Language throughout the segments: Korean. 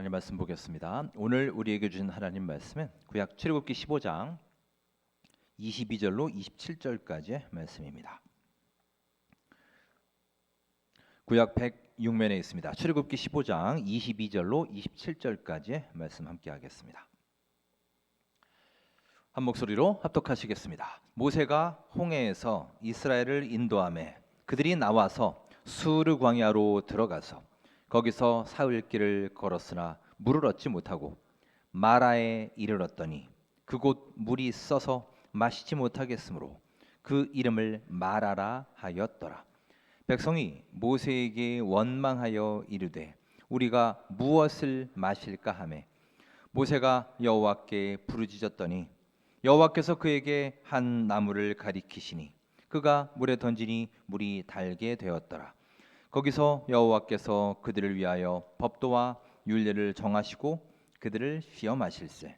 하나님 말씀 보겠습니다. 오늘 우리에게 주신 하나님 말씀은 구약 출애굽기 15장 22절로 27절까지의 말씀입니다. 구약 106면에 있습니다. 출애굽기 15장 22절로 27절까지의 말씀 함께 하겠습니다. 한 목소리로 합독하시겠습니다. 모세가 홍해에서 이스라엘을 인도하매 그들이 나와서 수르 광야로 들어가서 거기서 사흘 길을 걸었으나 물을 얻지 못하고 마라에 이르렀더니 그곳 물이 써서 마시지 못하겠으므로 그 이름을 마라라 하였더라. 백성이 모세에게 원망하여 이르되 우리가 무엇을 마실까 하매 모세가 여호와께 부르짖었더니 여호와께서 그에게 한 나무를 가리키시니 그가 물에 던지니 물이 달게 되었더라. 거기서 여호와께서 그들을 위하여 법도와 율례를 정하시고 그들을 시험하실세.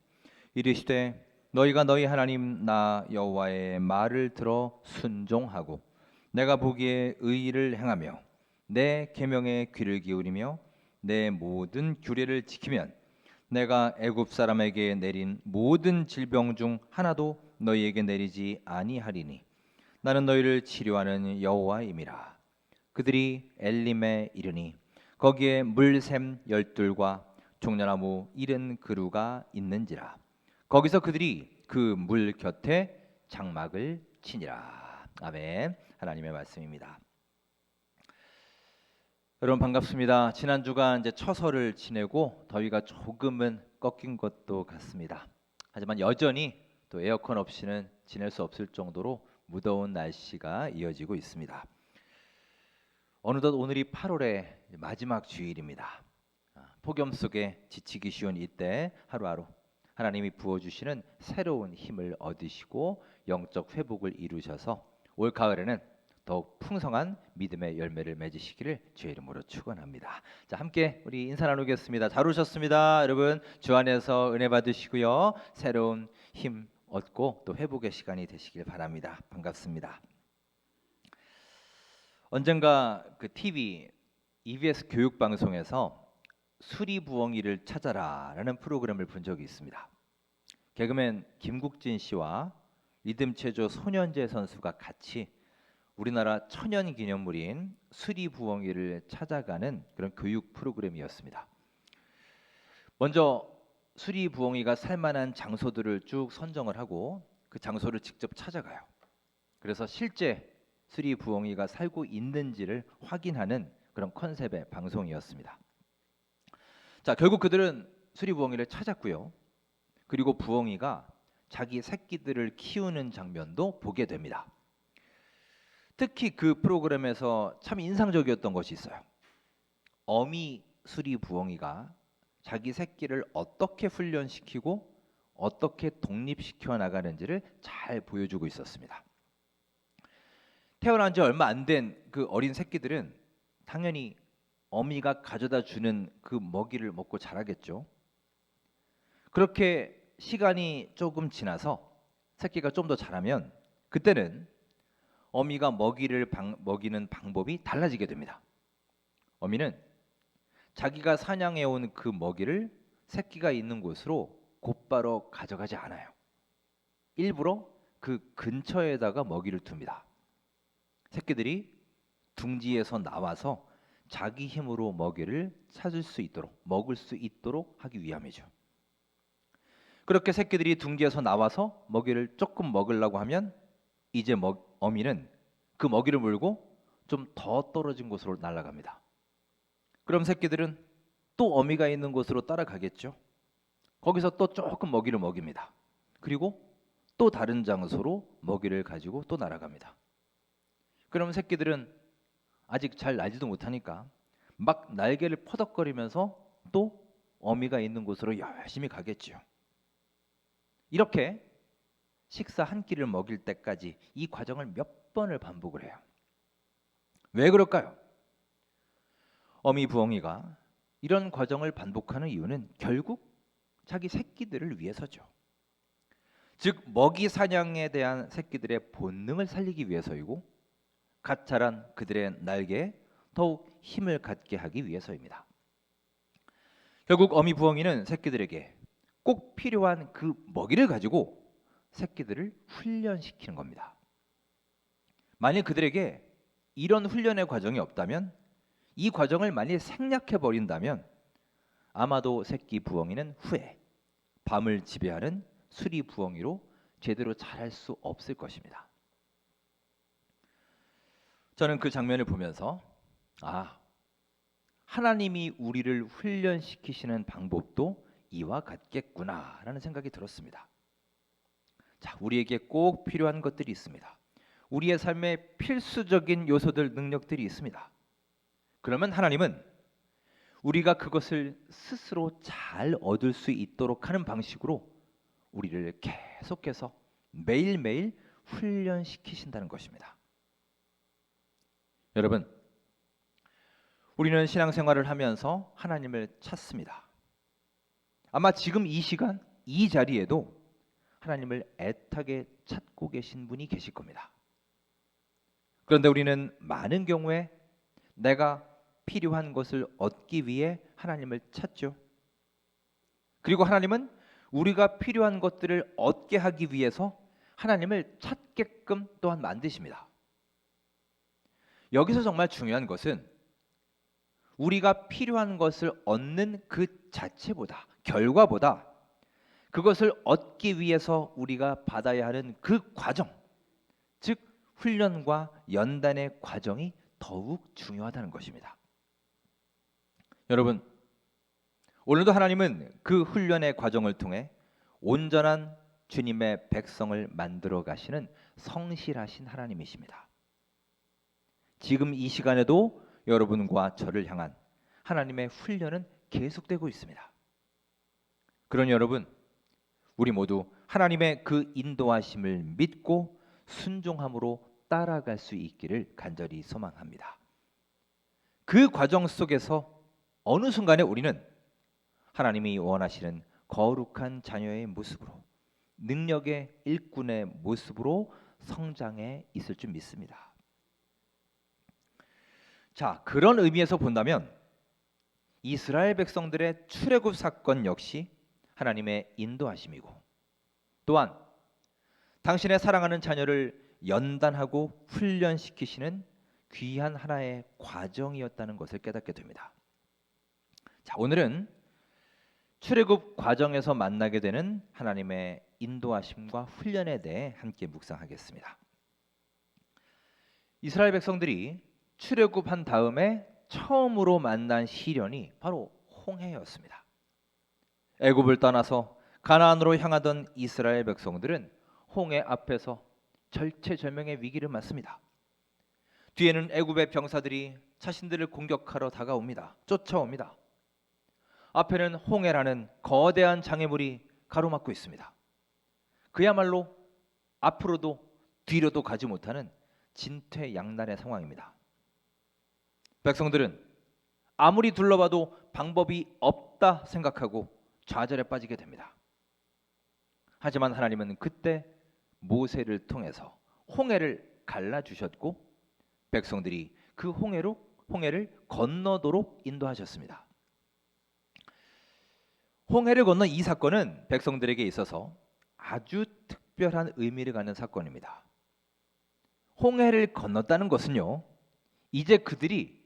이르시되 너희가 너희 하나님 나 여호와의 말을 들어 순종하고 내가 보기에 의를 행하며 내 계명에 귀를 기울이며 내 모든 규례를 지키면 내가 애굽 사람에게 내린 모든 질병 중 하나도 너희에게 내리지 아니하리니 나는 너희를 치료하는 여호와임이라. 그들이 엘림에 이르니 거기에 물샘 12과 종려나무 70그루가 있는지라. 거기서 그들이 그 물 곁에 장막을 치니라. 아멘. 하나님의 말씀입니다. 여러분 반갑습니다. 지난주가 이제 처서를 지내고 더위가 조금은 꺾인 것도 같습니다. 하지만 여전히 또 에어컨 없이는 지낼 수 없을 정도로 무더운 날씨가 이어지고 있습니다. 어느덧 오늘이 8월의 마지막 주일입니다. 폭염 속에 지치기 쉬운 이때 하루하루 하나님이 부어주시는 새로운 힘을 얻으시고 영적 회복을 이루셔서 올 가을에는 더욱 풍성한 믿음의 열매를 맺으시기를 주의 이름으로 축원합니다. 자, 함께 우리 인사 나누겠습니다. 잘 오셨습니다. 여러분 주 안에서 은혜 받으시고요. 새로운 힘 얻고 또 회복의 시간이 되시길 바랍니다. 반갑습니다. 언젠가 그 TV EBS 교육 방송에서 수리부엉이를 찾아라라는 프로그램을 본 적이 있습니다. 개그맨 김국진 씨와 리듬체조 손현재 선수가 같이 우리나라 천연기념물인 수리부엉이를 찾아가는 그런 교육 프로그램이었습니다. 먼저 수리부엉이가 살만한 장소들을 쭉 선정을 하고 그 장소를 직접 찾아가요. 그래서 실제 수리부엉이가 살고 있는지를 확인하는 그런 컨셉의 방송이었습니다. 자, 결국 그들은 수리부엉이를 찾았고요. 그리고 부엉이가 자기 새끼들을 키우는 장면도 보게 됩니다. 특히 그 프로그램에서 참 인상적이었던 것이 있어요. 어미 수리부엉이가 자기 새끼를 어떻게 훈련시키고 어떻게 독립시켜 나가는지를 잘 보여주고 있었습니다. 태어난 지 얼마 안 된 그 어린 새끼들은 당연히 어미가 가져다 주는 그 먹이를 먹고 자라겠죠. 그렇게 시간이 조금 지나서 새끼가 좀 더 자라면 그때는 어미가 먹이는 방법이 달라지게 됩니다. 어미는 자기가 사냥해 온 그 먹이를 새끼가 있는 곳으로 곧바로 가져가지 않아요. 일부러 그 근처에다가 먹이를 둡니다. 새끼들이 둥지에서 나와서 자기 힘으로 먹이를 찾을 수 있도록 먹을 수 있도록 하기 위함이죠. 그렇게 새끼들이 둥지에서 나와서 먹이를 조금 먹으려고 하면 이제 어미는 그 먹이를 물고 좀 더 떨어진 곳으로 날아갑니다. 그럼 새끼들은 또 어미가 있는 곳으로 따라가겠죠. 거기서 또 조금 먹이를 먹입니다. 그리고 또 다른 장소로 먹이를 가지고 또 날아갑니다. 그럼 새끼들은 아직 잘 날지도 못하니까 막 날개를 퍼덕거리면서 또 어미가 있는 곳으로 열심히 가겠죠. 이렇게 식사 한 끼를 먹일 때까지 이 과정을 몇 번을 반복을 해요. 왜 그럴까요? 어미 부엉이가 이런 과정을 반복하는 이유는 결국 자기 새끼들을 위해서죠. 즉 먹이 사냥에 대한 새끼들의 본능을 살리기 위해서이고 갓 자란 그들의 날개에 더욱 힘을 갖게 하기 위해서입니다. 결국 어미 부엉이는 새끼들에게 꼭 필요한 그 먹이를 가지고 새끼들을 훈련시키는 겁니다. 만일 그들에게 이런 훈련의 과정이 없다면, 이 과정을 만일 생략해 버린다면 아마도 새끼 부엉이는 후에 밤을 지배하는 수리 부엉이로 제대로 자랄 수 없을 것입니다. 저는 그 장면을 보면서 하나님이 우리를 훈련시키시는 방법도 이와 같겠구나라는 생각이 들었습니다. 자, 우리에게 꼭 필요한 것들이 있습니다. 우리의 삶에 필수적인 요소들, 능력들이 있습니다. 그러면 하나님은 우리가 그것을 스스로 잘 얻을 수 있도록 하는 방식으로 우리를 계속해서 매일매일 훈련시키신다는 것입니다. 여러분, 우리는 신앙생활을 하면서 하나님을 찾습니다. 아마 지금 이 시간, 이 자리에도 하나님을 애타게 찾고 계신 분이 계실 겁니다. 그런데 우리는 많은 경우에 내가 필요한 것을 얻기 위해 하나님을 찾죠. 그리고 하나님은 우리가 필요한 것들을 얻게 하기 위해서 하나님을 찾게끔 또한 만드십니다. 여기서 정말 중요한 것은 우리가 필요한 것을 얻는 그 자체보다, 결과보다 그것을 얻기 위해서 우리가 받아야 하는 그 과정, 즉 훈련과 연단의 과정이 더욱 중요하다는 것입니다. 여러분, 오늘도 하나님은 그 훈련의 과정을 통해 온전한 주님의 백성을 만들어 가시는 성실하신 하나님이십니다. 지금 이 시간에도 여러분과 저를 향한 하나님의 훈련은 계속되고 있습니다. 그러니 여러분, 우리 모두 하나님의 그 인도하심을 믿고 순종함으로 따라갈 수 있기를 간절히 소망합니다. 그 과정 속에서 어느 순간에 우리는 하나님이 원하시는 거룩한 자녀의 모습으로, 능력의 일꾼의 모습으로 성장해 있을 줄 믿습니다. 자, 그런 의미에서 본다면 이스라엘 백성들의 출애굽 사건 역시 하나님의 인도하심이고, 또한 당신의 사랑하는 자녀를 연단하고 훈련시키시는 귀한 하나의 과정이었다는 것을 깨닫게 됩니다. 자, 오늘은 출애굽 과정에서 만나게 되는 하나님의 인도하심과 훈련에 대해 함께 묵상하겠습니다. 이스라엘 백성들이 출애굽한 다음에 처음으로 만난 시련이 바로 홍해였습니다. 애굽을 떠나서 가나안으로 향하던 이스라엘 백성들은 홍해 앞에서 절체절명의 위기를 맞습니다. 뒤에는 애굽의 병사들이 자신들을 공격하러 다가옵니다. 쫓아옵니다. 앞에는 홍해라는 거대한 장애물이 가로막고 있습니다. 그야말로 앞으로도 뒤로도 가지 못하는 진퇴양난의 상황입니다. 백성들은 아무리 둘러봐도 방법이 없다 생각하고 좌절에 빠지게 됩니다. 하지만 하나님은 그때 모세를 통해서 홍해를 갈라주셨고 백성들이 그 홍해를 건너도록 인도하셨습니다. 홍해를 건넌 이 사건은 백성들에게 있어서 아주 특별한 의미를 갖는 사건입니다. 홍해를 건넜다는 것은요, 이제 그들이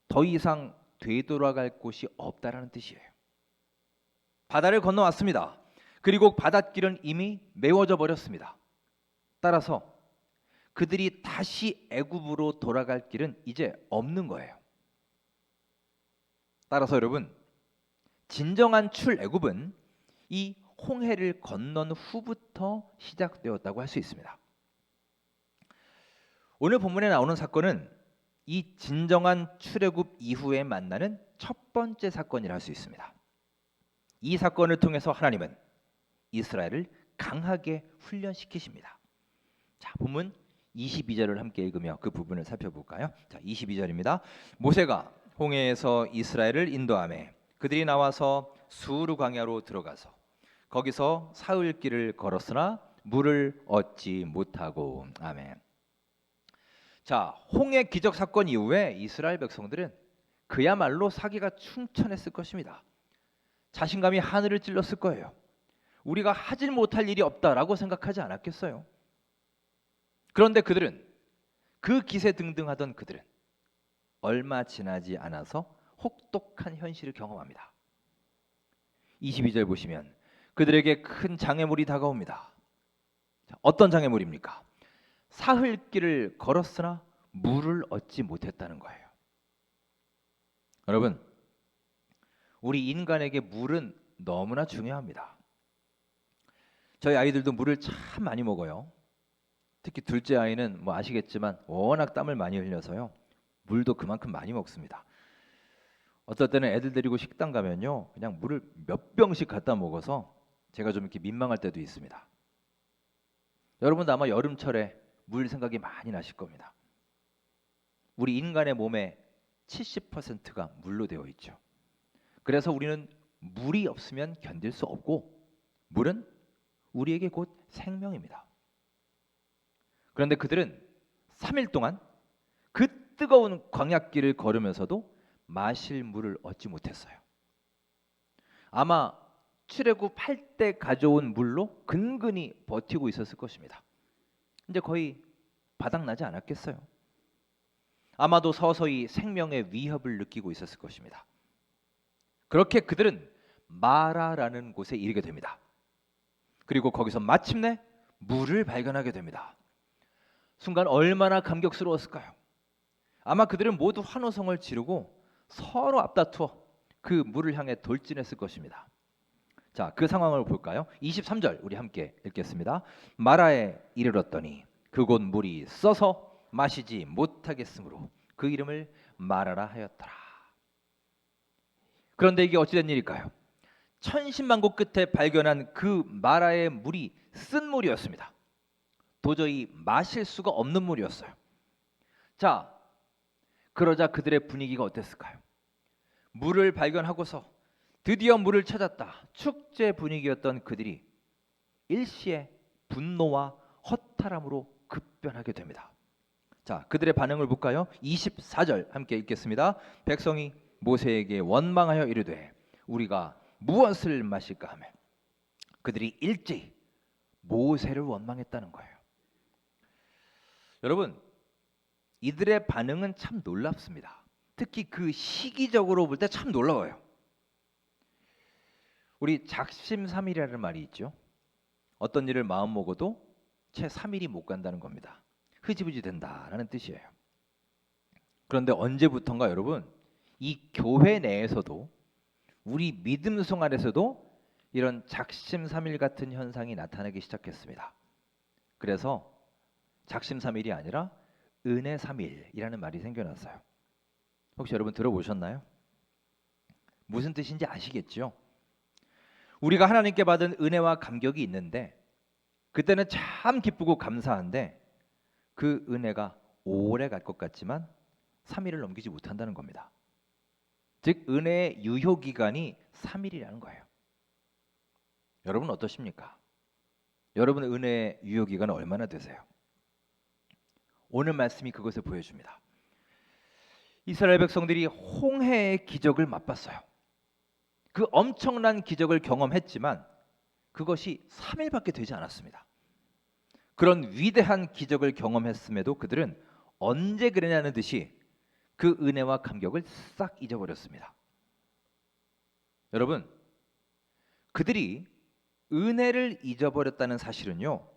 더 이상 되돌아갈 곳이 없다라는 뜻이에요. 바다를 건너왔습니다. 그리고 바닷길은 이미 메워져 버렸습니다. 따라서 그들이 다시 애굽으로 돌아갈 길은 이제 없는 거예요. 따라서 여러분, 진정한 출애굽은 이 홍해를 건넌 후부터 시작되었다고 할 수 있습니다. 오늘 본문에 나오는 사건은 이 진정한 출애굽 이후에 만나는 첫 번째 사건이라 할 수 있습니다. 이 사건을 통해서 하나님은 이스라엘을 강하게 훈련시키십니다. 자, 본문 22절을 함께 읽으며 그 부분을 살펴볼까요? 자, 22절입니다. 모세가 홍해에서 이스라엘을 인도하매 그들이 나와서 수르 광야로 들어가서 거기서 사흘 길을 걸었으나 물을 얻지 못하고. 아멘. 자, 홍해 기적 사건 이후에 이스라엘 백성들은 그야말로 사기가 충천했을 것입니다. 자신감이 하늘을 찔렀을 거예요. 우리가 하질 못할 일이 없다라고 생각하지 않았겠어요? 그런데 그들은, 그 기세등등하던 그들은 얼마 지나지 않아서 혹독한 현실을 경험합니다. 22절 보시면 그들에게 큰 장애물이 다가옵니다. 어떤 장애물입니까? 사흘길을 걸었으나 물을 얻지 못했다는 거예요. 여러분, 우리 인간에게 물은 너무나 중요합니다. 저희 아이들도 물을 참 많이 먹어요. 특히 둘째 아이는 뭐 아시겠지만 워낙 땀을 많이 흘려서요, 물도 그만큼 많이 먹습니다. 어떨 때는 애들 데리고 식당 가면요, 그냥 물을 몇 병씩 갖다 먹어서 제가 좀 이렇게 민망할 때도 있습니다. 여러분도 아마 여름철에 물 생각이 많이 나실 겁니다. 우리 인간의 몸의 70%가 물로 되어 있죠. 그래서 우리는 물이 없으면 견딜 수 없고, 물은 우리에게 곧 생명입니다. 그런데 그들은 3일 동안 그 뜨거운 광야길을 걸으면서도 마실 물을 얻지 못했어요. 아마 출애굽 8때 가져온 물로 근근히 버티고 있었을 것입니다. 이제 거의 바닥나지 않았겠어요. 아마도 서서히 생명의 위협을 느끼고 있었을 것입니다. 그렇게 그들은 마라라는 곳에 이르게 됩니다. 그리고 거기서 마침내 물을 발견하게 됩니다. 순간 얼마나 감격스러웠을까요? 아마 그들은 모두 환호성을 지르고 서로 앞다투어 그 물을 향해 돌진했을 것입니다. 자, 그 상황을 볼까요? 23절 우리 함께 읽겠습니다. 마라에 이르렀더니 그곳 물이 써서 마시지 못하겠으므로 그 이름을 마라라 하였더라. 그런데 이게 어찌된 일일까요? 천신만고 끝에 발견한 그 마라의 물이 쓴 물이었습니다. 도저히 마실 수가 없는 물이었어요. 자, 그러자 그들의 분위기가 어땠을까요? 물을 발견하고서 드디어 물을 찾았다, 축제 분위기였던 그들이 일시에 분노와 허탈함으로 급변하게 됩니다. 자, 그들의 반응을 볼까요? 24절 함께 읽겠습니다. 백성이 모세에게 원망하여 이르되 우리가 무엇을 마실까 하며 그들이 일제히 모세를 원망했다는 거예요. 여러분, 이들의 반응은 참 놀랍습니다. 특히 그 시기적으로 볼 때 참 놀라워요. 우리 작심삼일이라는 말이 있죠. 어떤 일을 마음 먹어도 채 3일이 못 간다는 겁니다. 흐지부지 된다라는 뜻이에요. 그런데 언제부턴가 여러분, 이 교회 내에서도, 우리 믿음송 안에서도 이런 작심삼일 같은 현상이 나타나기 시작했습니다. 그래서 작심삼일이 아니라 은혜삼일이라는 말이 생겨났어요. 혹시 여러분 들어보셨나요? 무슨 뜻인지 아시겠죠? 우리가 하나님께 받은 은혜와 감격이 있는데 그때는 참 기쁘고 감사한데 그 은혜가 오래 갈 것 같지만 3일을 넘기지 못한다는 겁니다. 즉 은혜의 유효 기간이 3일이라는 거예요. 여러분 어떠십니까? 여러분의 은혜의 유효 기간은 얼마나 되세요? 오늘 말씀이 그것을 보여줍니다. 이스라엘 백성들이 홍해의 기적을 맛봤어요. 그 엄청난 기적을 경험했지만 그것이 3일밖에 되지 않았습니다. 그런 위대한 기적을 경험했음에도 그들은 언제 그러냐는 듯이 그 은혜와 감격을 싹 잊어버렸습니다. 여러분, 그들이 은혜를 잊어버렸다는 사실은요,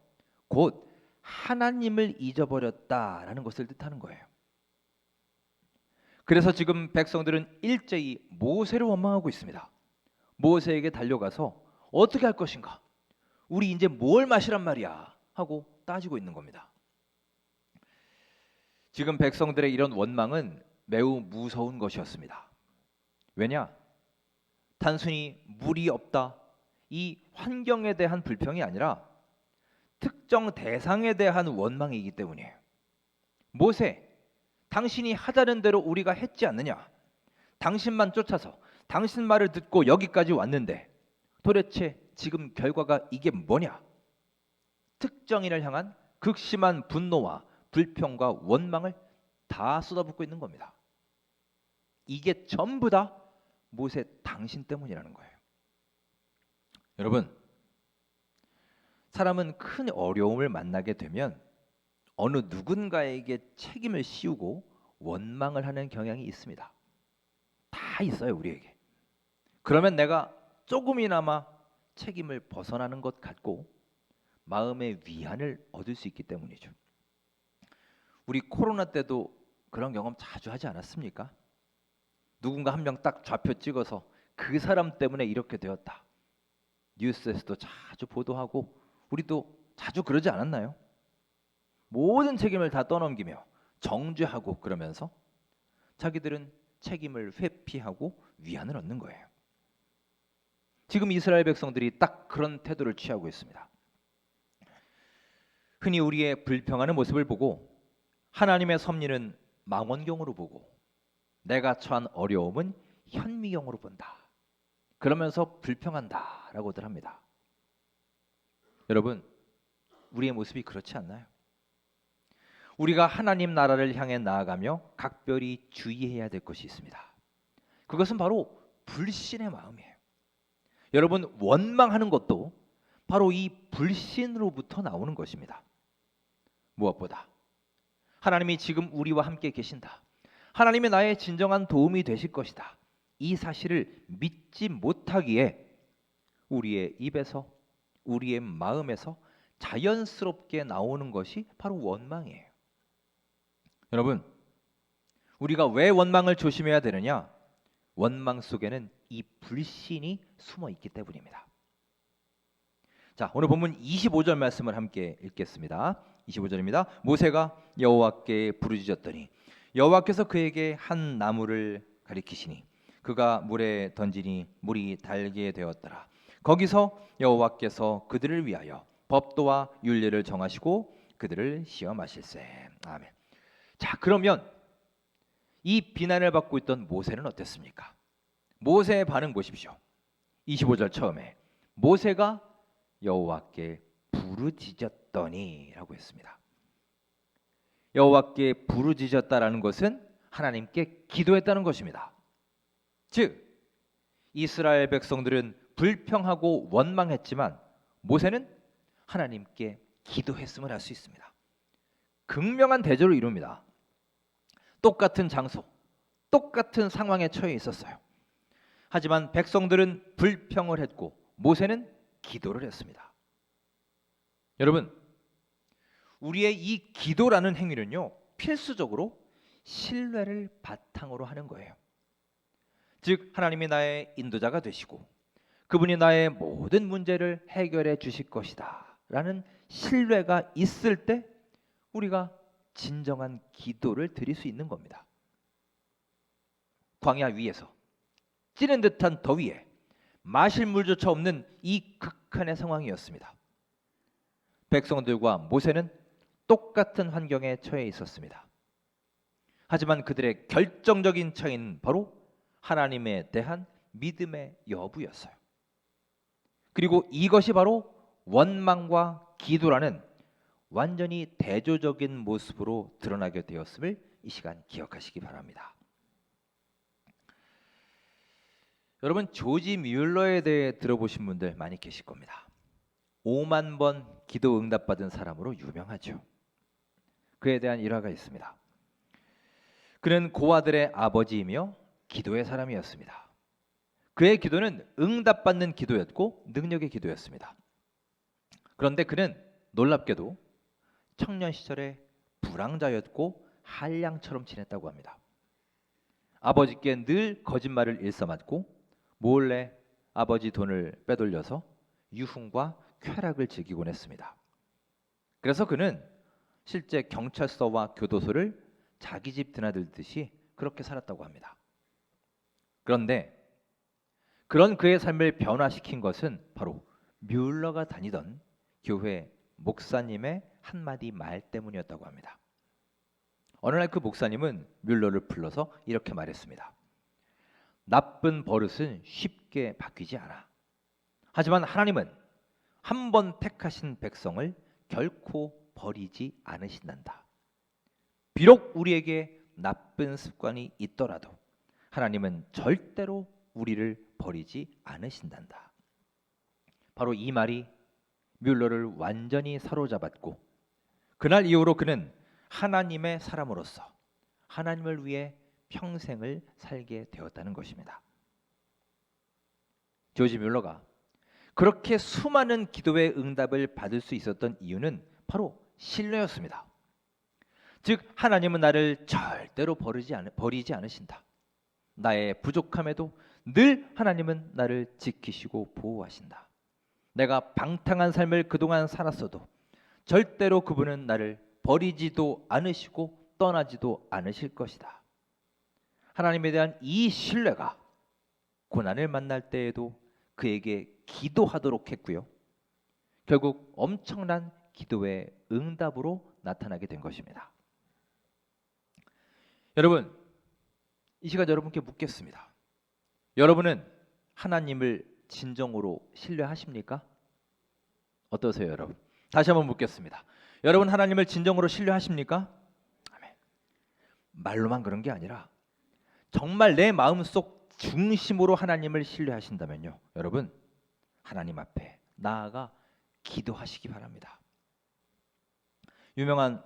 곧 하나님을 잊어버렸다라는 것을 뜻하는 거예요. 그래서 지금 백성들은 일제히 모세를 원망하고 있습니다. 모세에게 달려가서 어떻게 할 것인가? 우리 이제 뭘 마시란 말이야? 하고 따지고 있는 겁니다. 지금 백성들의 이런 원망은 매우 무서운 것이었습니다. 왜냐? 단순히 물이 없다, 이 환경에 대한 불평이 아니라 특정 대상에 대한 원망이기 때문이에요. 모세, 당신이 하자는 대로 우리가 했지 않느냐? 당신만 쫓아서 당신 말을 듣고 여기까지 왔는데 도대체 지금 결과가 이게 뭐냐? 특정인을 향한 극심한 분노와 불평과 원망을 다 쏟아붓고 있는 겁니다. 이게 전부 다 모세 당신 때문이라는 거예요. 여러분, 사람은 큰 어려움을 만나게 되면 어느 누군가에게 책임을 씌우고 원망을 하는 경향이 있습니다. 다 있어요, 우리에게. 그러면 내가 조금이나마 책임을 벗어나는 것 같고 마음의 위안을 얻을 수 있기 때문이죠. 우리 코로나 때도 그런 경험 자주 하지 않았습니까? 누군가 한 명 딱 좌표 찍어서 그 사람 때문에 이렇게 되었다. 뉴스에서도 자주 보도하고 우리도 자주 그러지 않았나요? 모든 책임을 다 떠넘기며 정죄하고 그러면서 자기들은 책임을 회피하고 위안을 얻는 거예요. 지금 이스라엘 백성들이 딱 그런 태도를 취하고 있습니다. 흔히 우리의 불평하는 모습을 보고 하나님의 섭리는 망원경으로 보고 내가 처한 어려움은 현미경으로 본다. 그러면서 불평한다라고들 합니다. 여러분, 우리의 모습이 그렇지 않나요? 우리가 하나님 나라를 향해 나아가며 각별히 주의해야 될 것이 있습니다. 그것은 바로 불신의 마음이에요. 여러분, 원망하는 것도 바로 이 불신으로부터 나오는 것입니다. 무엇보다 하나님이 지금 우리와 함께 계신다. 하나님이 나의 진정한 도움이 되실 것이다. 이 사실을 믿지 못하기에 우리의 입에서, 우리의 마음에서 자연스럽게 나오는 것이 바로 원망이에요. 여러분, 우리가 왜 원망을 조심해야 되느냐? 원망 속에는 이 불신이 숨어 있기 때문입니다. 자, 오늘 본문 25절 말씀을 함께 읽겠습니다. 25절입니다. 모세가 여호와께 부르짖었더니 여호와께서 그에게 한 나무를 가리키시니 그가 물에 던지니 물이 달게 되었더라. 거기서 여호와께서 그들을 위하여 법도와 율례를 정하시고 그들을 시험하실세. 아멘. 자, 그러면 이 비난을 받고 있던 모세는 어땠습니까? 모세의 반응 보십시오. 25절 처음에 모세가 여호와께 부르짖었더니라고 했습니다. 여호와께 부르짖었다라는 것은 하나님께 기도했다는 것입니다. 즉 이스라엘 백성들은 불평하고 원망했지만 모세는 하나님께 기도했음을 알 수 있습니다. 극명한 대조를 이룹니다. 똑같은 장소, 똑같은 상황에 처해 있었어요. 하지만 백성들은 불평을 했고 모세는 기도를 했습니다. 여러분, 우리의 이 기도라는 행위는요, 필수적으로 신뢰를 바탕으로 하는 거예요. 즉 하나님이 나의 인도자가 되시고 그분이 나의 모든 문제를 해결해 주실 것이다 라는 신뢰가 있을 때 우리가 진정한 기도를 드릴 수 있는 겁니다. 광야 위에서 찌는 듯한 더위에 마실 물조차 없는 이 극한의 상황이었습니다. 백성들과 모세는 똑같은 환경에 처해 있었습니다. 하지만 그들의 결정적인 차이는 바로 하나님에 대한 믿음의 여부였어요. 그리고 이것이 바로 원망과 기도라는 완전히 대조적인 모습으로 드러나게 되었음을 이 시간 기억하시기 바랍니다. 여러분, 조지 뮬러에 대해 들어보신 분들 많이 계실 겁니다. 5만 번 기도 응답받은 사람으로 유명하죠. 그에 대한 일화가 있습니다. 그는 고아들의 아버지이며 기도의 사람이었습니다. 그의 기도는 응답받는 기도였고 능력의 기도였습니다. 그런데 그는 놀랍게도 청년 시절에 불황자였고 한량처럼 지냈다고 합니다. 아버지께 늘 거짓말을 일삼았고 몰래 아버지 돈을 빼돌려서 유흥과 쾌락을 즐기곤 했습니다. 그래서 그는 실제 경찰서와 교도소를 자기 집 드나들듯이 그렇게 살았다고 합니다. 그런데 그런 그의 삶을 변화시킨 것은 바로 뮬러가 다니던 교회 목사님의 한마디 말 때문이었다고 합니다. 어느 날 그 목사님은 뮬러를 불러서 이렇게 말했습니다. 나쁜 버릇은 쉽게 바뀌지 않아. 하지만 하나님은 한 번 택하신 백성을 결코 버리지 않으신단다. 비록 우리에게 나쁜 습관이 있더라도 하나님은 절대로 우리를 버리지 않으신단다. 바로 이 말이 뮬러를 완전히 사로잡았고 그날 이후로 그는 하나님의 사람으로서 하나님을 위해 평생을 살게 되었다는 것입니다. 조지 뮬러가 그렇게 수많은 기도의 응답을 받을 수 있었던 이유는 바로 신뢰였습니다. 즉 하나님은 나를 절대로 버리지 않으신다. 나의 부족함에도 늘 하나님은 나를 지키시고 보호하신다. 내가 방탕한 삶을 그동안 살았어도 절대로 그분은 나를 버리지도 않으시고 떠나지도 않으실 것이다. 하나님에 대한 이 신뢰가 고난을 만날 때에도 그에게 기도하도록 했고요. 결국 엄청난 기도의 응답으로 나타나게 된 것입니다. 여러분, 이 시간 여러분께 묻겠습니다. 여러분은 하나님을 진정으로 신뢰하십니까? 어떠세요, 여러분? 다시 한번 묻겠습니다. 여러분 하나님을 진정으로 신뢰하십니까? 아멘. 말로만 그런 게 아니라 정말 내 마음속 중심으로 하나님을 신뢰하신다면요, 여러분 하나님 앞에 나아가 기도하시기 바랍니다. 유명한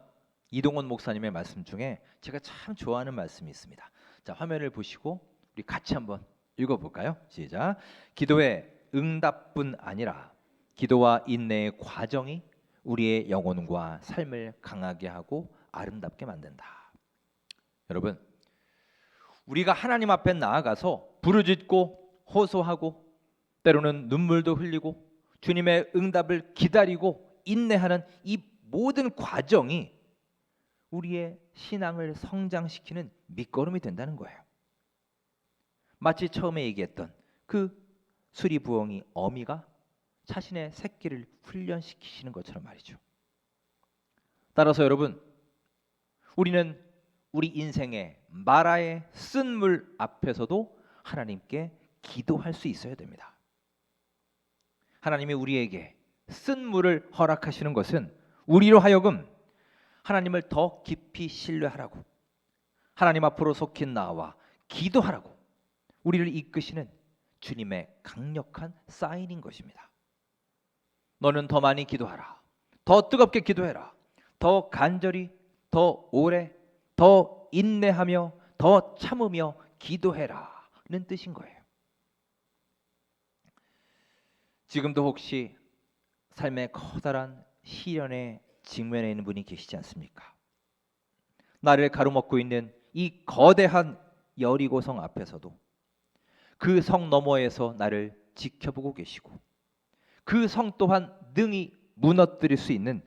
이동원 목사님의 말씀 중에 제가 참 좋아하는 말씀이 있습니다. 자, 화면을 보시고 우리 같이 한번 읽어볼까요? 시작. 기도의 응답뿐 아니라 기도와 인내의 과정이 우리의 영혼과 삶을 강하게 하고 아름답게 만든다. 여러분, 우리가 하나님 앞에 나아가서 부르짖고 호소하고 때로는 눈물도 흘리고 주님의 응답을 기다리고 인내하는 이 모든 과정이 우리의 신앙을 성장시키는 밑거름이 된다는 거예요. 마치 처음에 얘기했던 그 수리부엉이 어미가 자신의 새끼를 훈련시키시는 것처럼 말이죠. 따라서 여러분, 우리는 우리 인생의 마라의 쓴물 앞에서도 하나님께 기도할 수 있어야 됩니다. 하나님이 우리에게 쓴물을 허락하시는 것은 우리로 하여금 하나님을 더 깊이 신뢰하라고, 하나님 앞으로 속히 나와 기도하라고 우리를 이끄시는 주님의 강력한 사인인 것입니다. 너는 더 많이 기도하라, 더 뜨겁게 기도해라, 더 간절히, 더 오래, 더 인내하며 더 참으며 기도해라는 뜻인 거예요. 지금도 혹시 삶의 커다란 시련에 직면해 있는 분이 계시지 않습니까? 나를 가로막고 있는 이 거대한 여리고성 앞에서도 그 성 너머에서 나를 지켜보고 계시고 그 성 또한 능히 무너뜨릴 수 있는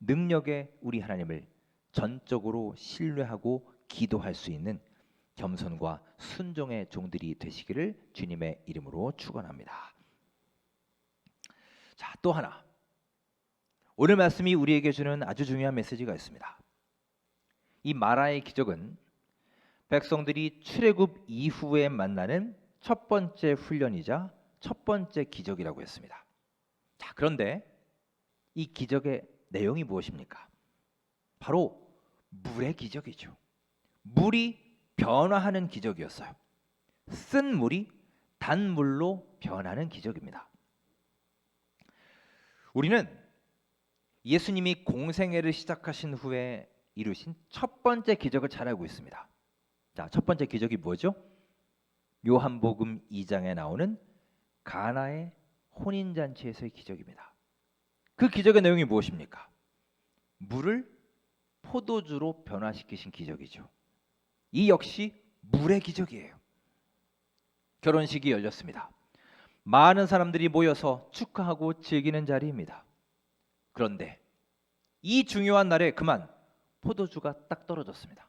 능력의 우리 하나님을 전적으로 신뢰하고 기도할 수 있는 겸손과 순종의 종들이 되시기를 주님의 이름으로 축원합니다. 자, 또 하나, 오늘 말씀이 우리에게 주는 아주 중요한 메시지가 있습니다. 이 마라의 기적은 백성들이 출애굽 이후에 만나는 첫 번째 훈련이자 첫 번째 기적이라고 했습니다. 자, 그런데 이 기적의 내용이 무엇입니까? 바로 물의 기적이죠. 물이 변화하는 기적이었어요. 쓴 물이 단물로 변하는 기적입니다. 우리는 예수님이 공생애를 시작하신 후에 이루신 첫 번째 기적을 잘 알고 있습니다. 자, 첫 번째 기적이 뭐죠? 요한복음 2장에 나오는 가나의 혼인잔치에서의 기적입니다. 그 기적의 내용이 무엇입니까? 물을 포도주로 변화시키신 기적이죠. 이 역시 물의 기적이에요. 결혼식이 열렸습니다. 많은 사람들이 모여서 축하하고 즐기는 자리입니다. 그런데 이 중요한 날에 그만 포도주가 딱 떨어졌습니다.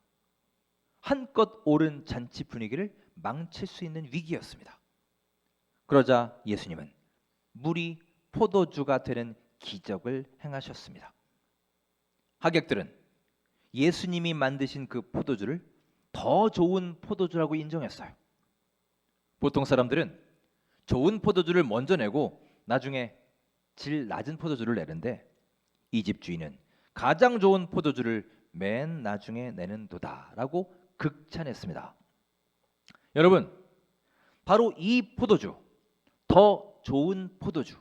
한껏 오른 잔치 분위기를 망칠 수 있는 위기였습니다. 그러자 예수님은 물이 포도주가 되는 기적을 행하셨습니다. 하객들은 예수님이 만드신 그 포도주를 더 좋은 포도주라고 인정했어요. 보통 사람들은 좋은 포도주를 먼저 내고 나중에 질 낮은 포도주를 내는데 이 집 주인은 가장 좋은 포도주를 맨 나중에 내는도다라고 극찬했습니다. 여러분, 바로 이 포도주, 더 좋은 포도주,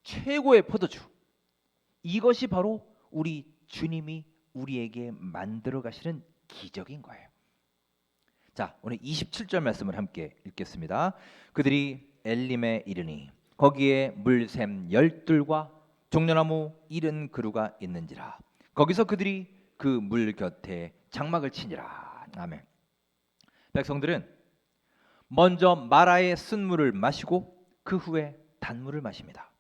최고의 포도주. 이것이 바로 우리 주님이 우리에게 만들어 가시는 기적인 거예요. 자, 오늘 27절 말씀을 함께 읽겠습니다. 그들이 엘림에 이르니 거기에 물샘 12과 종려나무 70그루가 있는지라. 거기서 그들이 그 물 곁에 장막을 치니라. 아멘. 백성들은 먼저 마라의 쓴물을 마시고 그 후에 단물을 마십니다.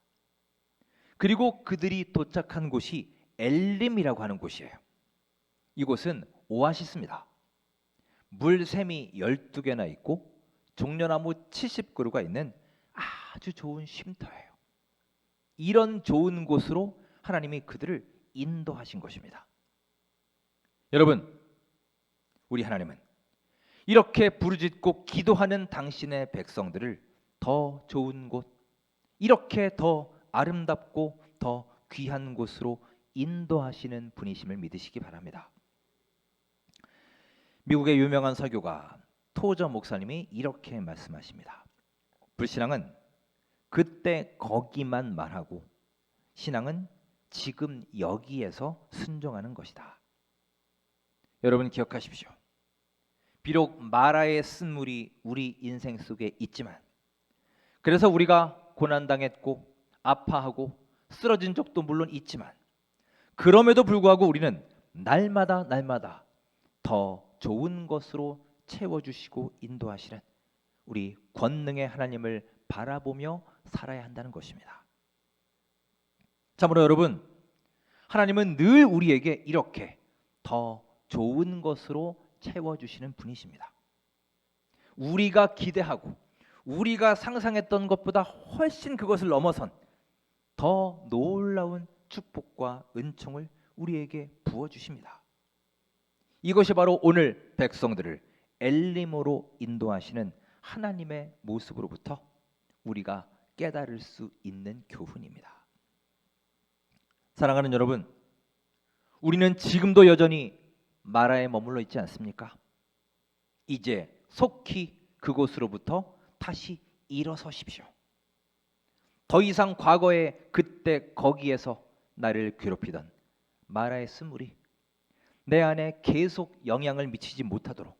그리고 그들이 도착한 곳이 엘림이라고 하는 곳이에요. 이곳은 오아시스입니다. 물샘이 12개나 있고 종려나무 70그루가 있는 아주 좋은 쉼터예요. 이런 좋은 곳으로 하나님이 그들을 인도하신 것입니다. 여러분, 우리 하나님은 이렇게 부르짖고 기도하는 당신의 백성들을 더 좋은 곳, 이렇게 더 아름답고 더 귀한 곳으로 인도하시는 분이심을 믿으시기 바랍니다. 미국의 유명한 설교가 토저 목사님이 이렇게 말씀하십니다. 불신앙은 그때 거기만 말하고 신앙은 지금 여기에서 순종하는 것이다. 여러분 기억하십시오. 비록 마라의 쓴물이 우리 인생 속에 있지만, 그래서 우리가 고난당했고 아파하고 쓰러진 적도 물론 있지만, 그럼에도 불구하고 우리는 날마다 더 좋은 것으로 채워주시고 인도하시는 우리 권능의 하나님을 바라보며 살아야 한다는 것입니다. 참으로 여러분, 하나님은 늘 우리에게 이렇게 더 좋은 것으로 채워주시는 분이십니다. 우리가 기대하고 우리가 상상했던 것보다 훨씬 그것을 넘어선 더 놀라운 축복과 은총을 우리에게 부어주십니다. 이것이 바로 오늘 백성들을 엘림으로 인도하시는 하나님의 모습으로부터 우리가 깨달을 수 있는 교훈입니다. 사랑하는 여러분, 우리는 지금도 여전히 마라에 머물러 있지 않습니까? 이제 속히 그곳으로부터 다시 일어서십시오. 더 이상 과거에 그때 거기에서 나를 괴롭히던 마라의 쓴물이 내 안에 계속 영향을 미치지 못하도록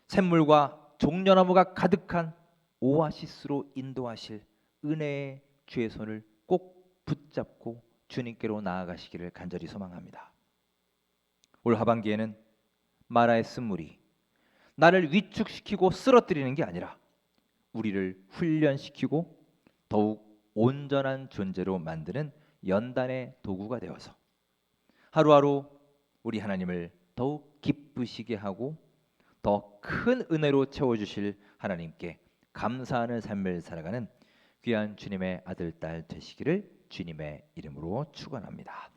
샘물과 종려나무가 가득한 오아시스로 인도하실 은혜의 주의 손을 꼭 붙잡고 주님께로 나아가시기를 간절히 소망합니다. 올 하반기에는 마라의 쓴물이 나를 위축시키고 쓰러뜨리는 게 아니라 우리를 훈련시키고 더욱 온전한 존재로 만드는 연단의 도구가 되어서 하루하루 우리 하나님을 더욱 기쁘시게 하고 더 큰 은혜로 채워주실 하나님께 감사하는 삶을 살아가는 귀한 주님의 아들, 딸 되시기를 주님의 이름으로 축원합니다.